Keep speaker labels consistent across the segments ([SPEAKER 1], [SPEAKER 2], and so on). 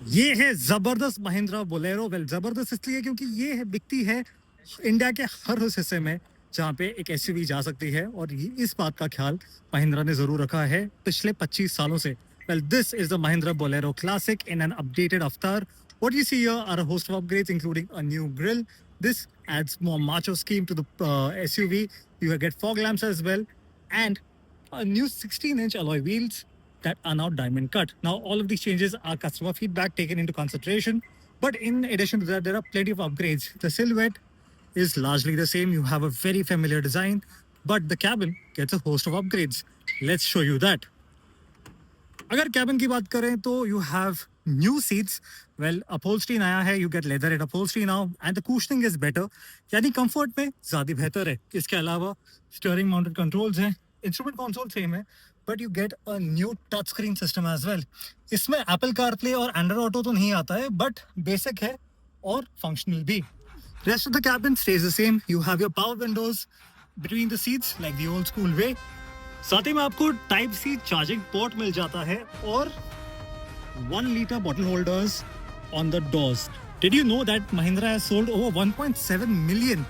[SPEAKER 1] ये है जबरदस्त महिंद्रा बोलेरो। वेल जबरदस्त इसलिए क्योंकि ये है बिकती है इंडिया के हर उस हिस्से में जहाँ पे एक एसयूवी जा सकती है, और ये इस बात का ख्याल महिंद्रा ने जरूर रखा है पिछले 25 सालों से। Well this is the Mahindra Bolero classic in an updated अवतार. What you see here are a host of upgrades, including a new grille. This adds more macho scheme to the SUV. You get fog lamps as well, and a new 16-inch alloy wheels that are now diamond cut. Now, all of these changes are customer feedback taken into consideration. But in addition to that, there are plenty of upgrades. The silhouette is largely the same. You have a very familiar design, but the cabin gets a host of upgrades. Let's show you that. अगर cabin की बात करें तो you have new seats. Well upholstery नया है. You get leather and upholstery now, and the cushioning is better, यानी comfort में ज्यादा बेहतर है. इसके अलावा स्टीयरिंग माउंटेड कंट्रोल्स हैं. इंस्ट्रूमेंट कंसोल सेम है, but you get a new touch screen system as well. इसमें एप्पल कारप्ले और एंड्रॉइड ऑटो तो नहीं आता है, बट बेसिक है और फंक्शनल भी. Rest of the cabin stays the same. You have your power windows between the seats like the old school way. साथ ही में आपको टाइप सी चार्जिंग पोर्ट मिल जाता है और 1 liter bottle holders on the doors. Did you know that Mahindra has sold over 1.7 million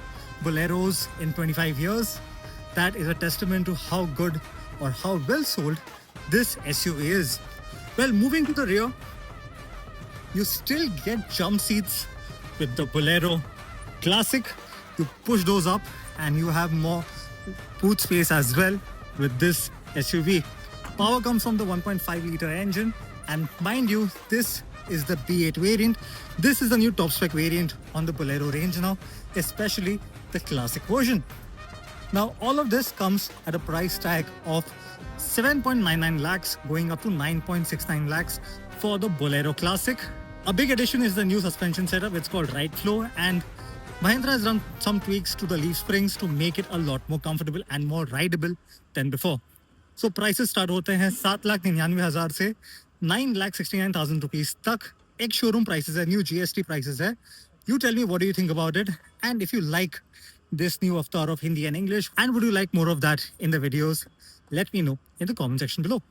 [SPEAKER 1] Boleros in 25 years? That is a testament to how good or how well sold this SUV is. Well, moving to the rear, you still get jump seats with the Bolero Classic. You push those up and you have more boot space as well with this SUV. Power comes from the 1.5 liter engine, and mind you, this is the B8 variant. This is the new top spec variant on the Bolero range now, especially the classic version. Now all of this comes at a price tag of 7.99 lakhs going up to 9.69 lakhs for the Bolero Classic. A big addition is the new suspension setup. It's called Ride Flow, and Mahindra has done some tweaks to the leaf springs to make it a lot more comfortable and more rideable than before. So prices start होते हैं 7,99,000 से 9,69,000 rupees तक. एक showroom prices है, new GST prices है. You tell me, what do you think about it? And if you like this new avatar of Hindi and English, and would you like more of that in the videos, let me know in the comment section below.